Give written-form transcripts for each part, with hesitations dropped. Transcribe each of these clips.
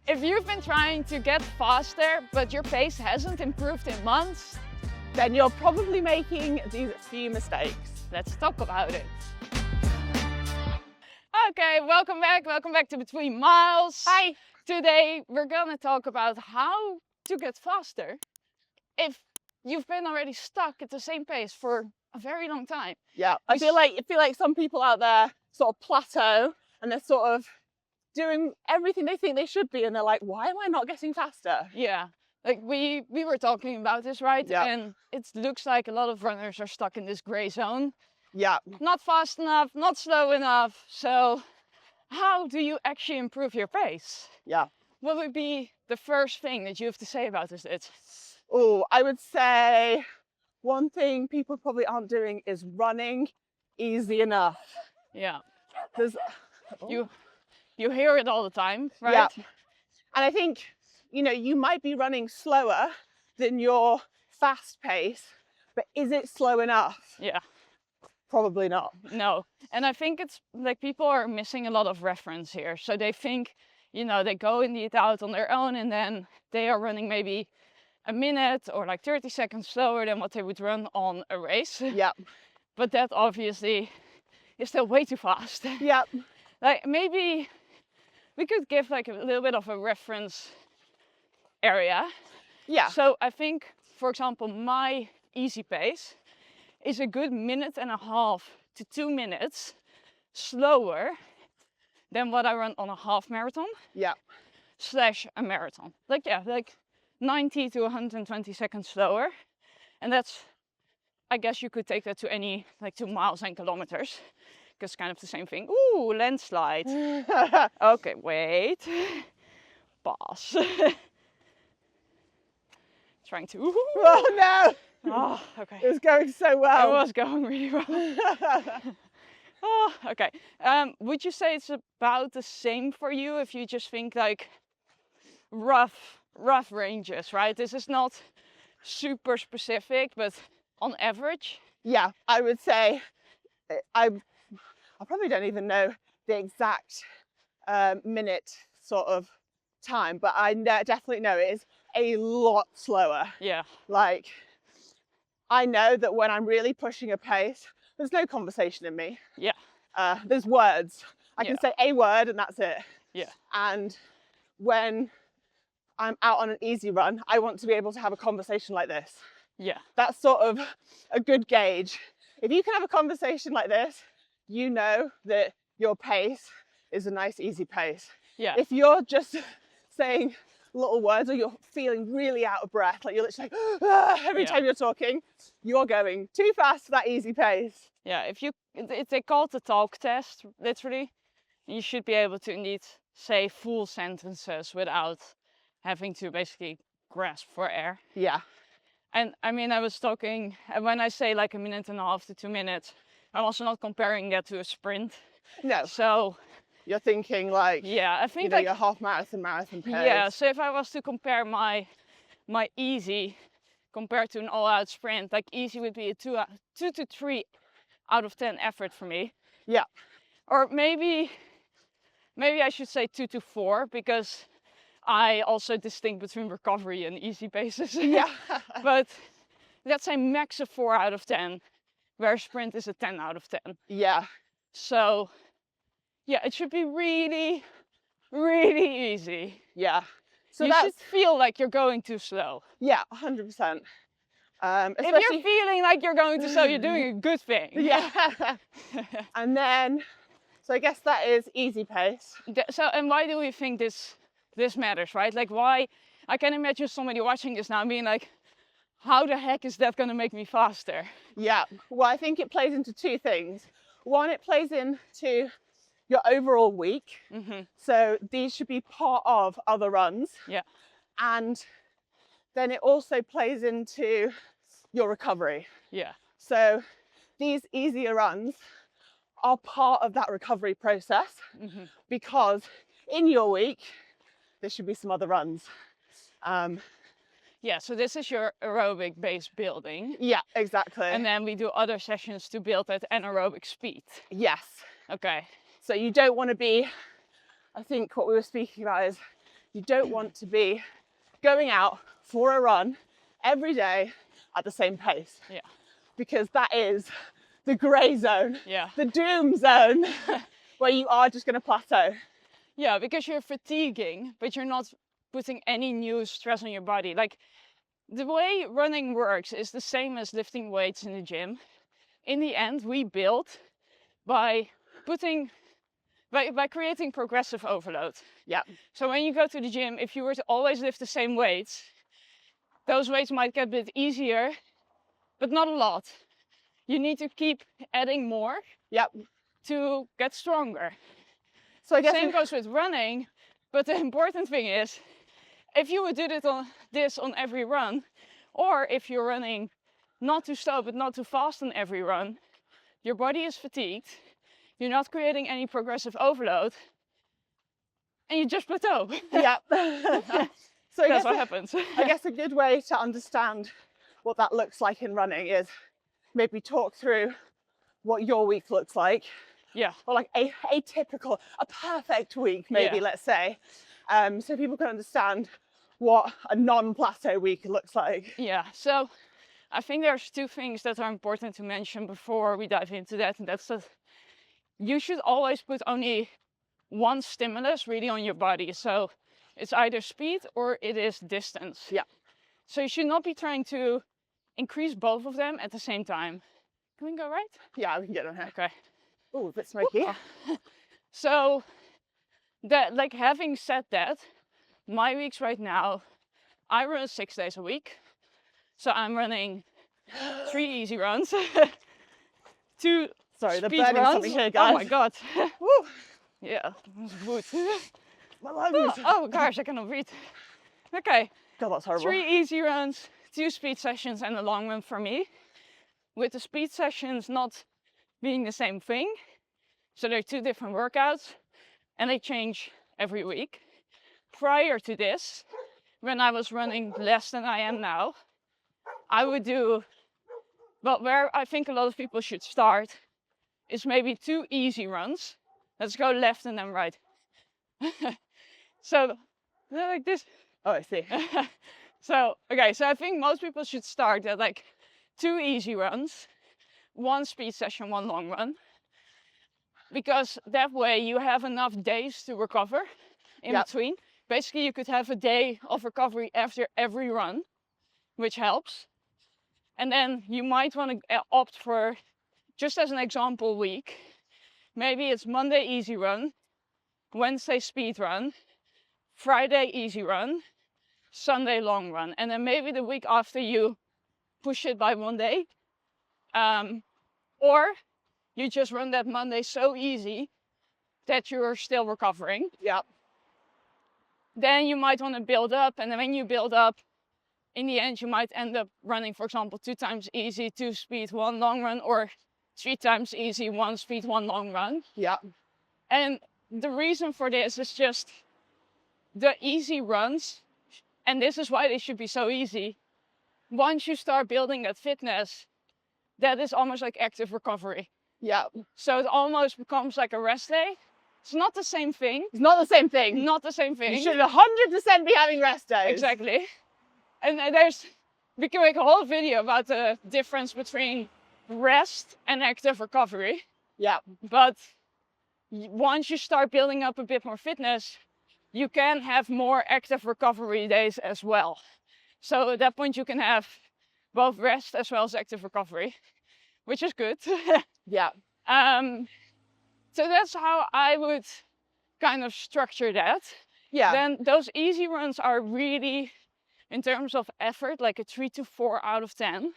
If you've been trying to get faster, but your pace hasn't improved in months, then you're probably making these few mistakes. let's talk about it. Okay, welcome back to Between Miles. Hi. Today we're gonna talk about how to get faster if you've been already stuck at the same pace for a very long time. Yeah, I feel like some people out there sort of plateau and they're sort of doing everything they think they should be, and they're like, why am I not getting faster? Yeah, like we were talking about this, right? Yeah. And it looks like a lot of runners are stuck in this gray zone. Yeah. Not fast enough, not slow enough. So how do you actually improve your pace? Yeah. What would be the first thing that you have to say about this? Oh, I would say one thing people probably aren't doing is running easy enough. Yeah. There's, You hear it all the time, right? Yeah. And I think, you might be running slower than your fast pace, but is it slow enough? Yeah. Probably not. No. And I think it's like people are missing a lot of reference here. So they think, they go indeed out on their own and then they are running maybe a minute or like 30 seconds slower than what they would run on a race. Yeah. But that obviously is still way too fast. Yeah. Like maybe we could give like a little bit of a reference area. Yeah. So I think, for example, my easy pace is a good 1.5 to 2 minutes slower than what I run on a half marathon. Yeah. / a marathon. Like 90 to 120 seconds slower. And that's, I guess you could take that to any, like 2 miles and kilometers. Because kind of the same thing. Ooh, landslide. Okay, wait. Pause. Trying to. Oh no! Oh, okay. It was going so well. It was going really well. Oh, okay. Would you say it's about the same for you if you just think like rough ranges, right? This is not super specific, but on average? Yeah, I would say I probably don't even know the exact minute sort of time, but I definitely know it is a lot slower. Yeah. Like, I know that when I'm really pushing a pace, there's no conversation in me. Yeah. There's words. I can say a word and that's it. Yeah. And when I'm out on an easy run, I want to be able to have a conversation like this. Yeah. That's sort of a good gauge. If you can have a conversation like this, you know that your pace is a nice, easy pace. Yeah. If you're just saying little words or you're feeling really out of breath, like you're literally like, every time you're talking, you're going too fast for that easy pace. Yeah, they call it the talk test, literally. You should be able to indeed say full sentences without having to basically grasp for air. Yeah. And I mean, I was talking, and when I say like 1.5 to 2 minutes, I'm also not comparing that to a sprint. No. So you're thinking like, I think like your half marathon pace. Yeah, so if I was to compare my easy compared to an all-out sprint, like easy would be a 2 to 3 out of 10 effort for me. Yeah. Or maybe I should say 2 to 4, because I also distinct between recovery and easy paces. Yeah. But let's say max a 4 out of 10, where sprint is a 10 out of 10. Yeah. So yeah, it should be really, really easy. Yeah. So you should feel like you're going too slow. Yeah, 100%. If you're feeling like you're going too slow, you're doing a good thing. Yeah. And then, so I guess that is easy pace. So, and why do we think this matters, right? Like why, I can imagine somebody watching this now and being like, how the heck is that going to make me faster? Yeah. Well, I think it plays into two things. One, it plays into your overall week. Mm-hmm. So these should be part of other runs. Yeah. And then it also plays into your recovery. Yeah. So these easier runs are part of that recovery process, because in your week, there should be some other runs. Yeah, so this is your aerobic base building. Yeah, exactly. And then we do other sessions to build that anaerobic speed. Yes. Okay. So you don't want to be, I think what we were speaking about is You don't want to be going out for a run every day at the same pace. Yeah. Because that is the grey zone, Yeah. the doom zone, where you are just going to plateau. Yeah, because you're fatiguing, but you're not putting any new stress on your body. Like, the way running works is the same as lifting weights in the gym. In the end, we build by creating progressive overload. Yeah. So when you go to the gym, if you were to always lift the same weights, those weights might get a bit easier, but not a lot. You need to keep adding more. Yep. To get stronger. So I guess same goes with running, but the important thing is, if you would do this on every run, or if you're running not too slow but not too fast on every run, your body is fatigued, you're not creating any progressive overload, and you just plateau. Yeah. So that's what happens. I guess a good way to understand what that looks like in running is maybe talk through what your week looks like. Yeah. Or like a typical, a perfect week, maybe, Yeah. let's say. So people can understand what a non-plateau week looks like. Yeah, so I think there's two things that are important to mention before we dive into that, and that's that you should always put only one stimulus really on your body. So it's either speed or it is distance. Yeah. So you should not be trying to increase both of them at the same time. Can we go right? Yeah, we can get on here. Okay. Oh, a bit smoky. So that, like, having said that, my weeks right now, I run 6 days a week. So I'm running 3 easy runs, 2 Sorry, they're speed burning runs. something here, guys. Oh my god. Woo. Yeah, wood. My lungs. Oh gosh, I cannot breathe. Okay, God, that's horrible. 3 easy runs, 2 speed sessions, and a long run for me. With the speed sessions not being the same thing. So they're 2 different workouts and they change every week. Prior to this, when I was running less than I am now, I would do, well, where I think a lot of people should start is maybe 2 easy runs. Let's go left and then right. So, like this. Oh, I see. So, okay, so I think most people should start at like 2 easy runs, 1 speed session, 1 long run. Because that way you have enough days to recover in between. Basically, you could have a day of recovery after every run, which helps. And then you might want to opt for, just as an example week, maybe it's Monday easy run, Wednesday speed run, Friday easy run, Sunday long run. And then maybe the week after you push it by 1 day. Or you just run that Monday so easy that you're still recovering. Yeah. Then you might want to build up, and then when you build up, in the end you might end up running, for example, 2 times easy, 2 speed, 1 long run, or 3 times easy, 1 speed, 1 long run. Yeah. And the reason for this is just the easy runs, and this is why they should be so easy. Once you start building that fitness, that is almost like active recovery. Yeah. So it almost becomes like a rest day. It's not the same thing. It's not the same thing. Not the same thing. You should 100% be having rest days. Exactly. And we can make a whole video about the difference between rest and active recovery. Yeah. But once you start building up a bit more fitness, you can have more active recovery days as well. So at that point you can have both rest as well as active recovery, which is good. Yeah. So that's how I would kind of structure that. Yeah. Then those easy runs are really, in terms of effort, like a 3 to 4 out of 10.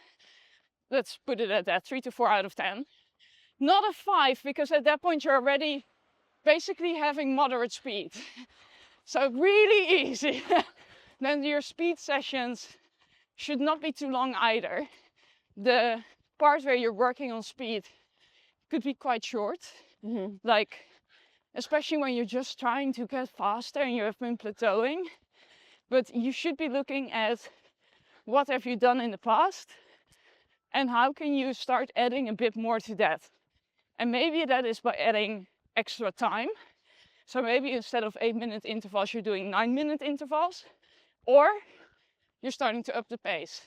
Let's put it at that, 3 to 4 out of 10. Not a 5, because at that point you're already basically having moderate speed. So really easy. Then your speed sessions should not be too long either. The part where you're working on speed could be quite short. Mm-hmm. Like, especially when you're just trying to get faster and you have been plateauing. But you should be looking at what have you done in the past and how can you start adding a bit more to that. And maybe that is by adding extra time. So maybe instead of 8-minute intervals, you're doing 9-minute intervals, or you're starting to up the pace.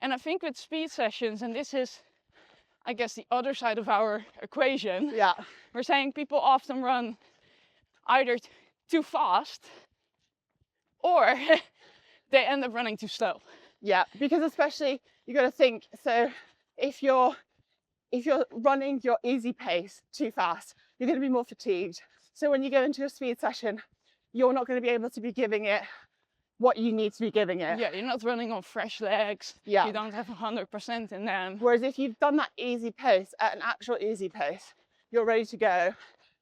And I think with speed sessions, and this is, I guess, the other side of our equation, Yeah. we're saying people often run either too fast or they end up running too slow. Yeah, because especially you got to think, so if you're running your easy pace too fast, you're going to be more fatigued. So when you go into a speed session, you're not going to be able to be giving it what you need to be giving it. Yeah, you're not running on fresh legs. Yeah. You don't have 100% in them. Whereas if you've done that easy pace at an actual easy pace, you're ready to go.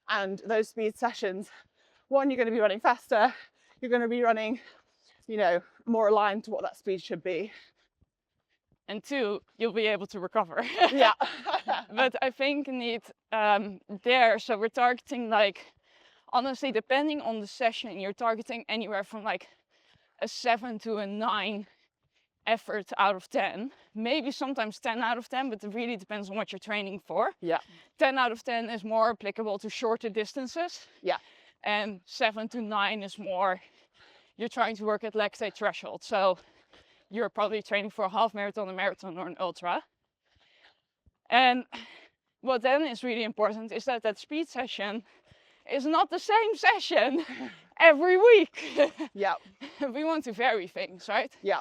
And those speed sessions, one, you're going to be running faster. You're going to be running, you know, more aligned to what that speed should be. And 2, you'll be able to recover. Yeah. But I think indeed there, so we're targeting, like, honestly, depending on the session, you're targeting anywhere from like a 7 to a 9 effort out of 10. Maybe sometimes 10 out of 10, but it really depends on what you're training for. Yeah. 10 out of 10 is more applicable to shorter distances. Yeah. And 7 to 9 is more, you're trying to work at lactate threshold. So you're probably training for a half marathon, a marathon, or an ultra. And what then is really important is that that speed session is not the same session every week. Yeah. We want to vary things, right? Yeah.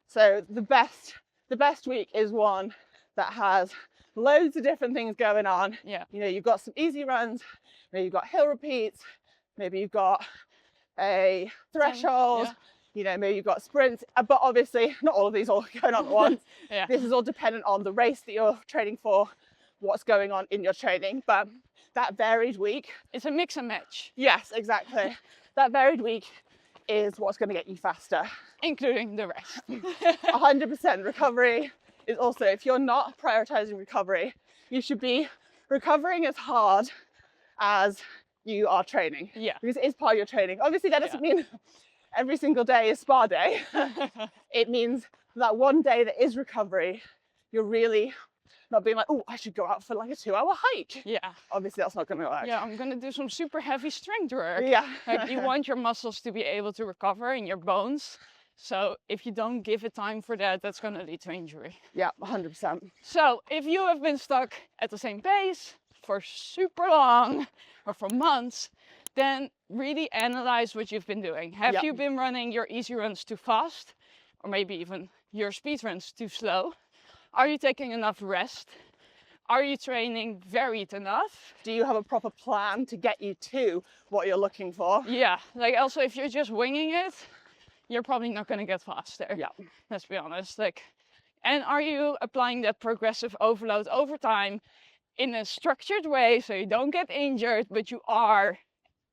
So the best week is one that has loads of different things going on. Yeah. You know, you've got some easy runs, maybe you've got hill repeats, maybe you've got a threshold, Yeah. you know, maybe you've got sprints, but obviously not all of these all going on at once. Yeah. This is all dependent on the race that you're training for, what's going on in your training, but that varied week. It's a mix and match. Yes, exactly. That varied week is what's going to get you faster. Including the rest. 100% recovery is also, if you're not prioritizing recovery, you should be recovering as hard as you are training. Yeah. Because it is part of your training. Obviously, that doesn't mean every single day is spa day. It means that one day that is recovery, you're really not being like, oh, I should go out for like a 2-hour hike. Yeah. Obviously, that's not going to work. Yeah, I'm gonna do some super heavy strength work. Yeah. Like, you want your muscles to be able to recover in your bones. So if you don't give it time for that, that's gonna lead to injury. Yeah, 100%. So if you have been stuck at the same pace for super long or for months, then really analyze what you've been doing. Have you been running your easy runs too fast? Or maybe even your speed runs too slow? Are you taking enough rest? Are you training varied enough? Do you have a proper plan to get you to what you're looking for? Yeah, like also if you're just winging it, you're probably not gonna get faster. Yeah. Let's be honest. Like, and are you applying that progressive overload over time in a structured way so you don't get injured, but you are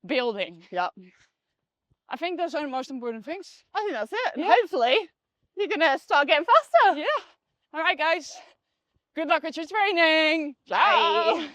building? Yeah. I think those are the most important things. I think that's it. And Yeah. hopefully you're going to start getting faster. Yeah. All right, guys. Good luck with your training. Bye. Ciao.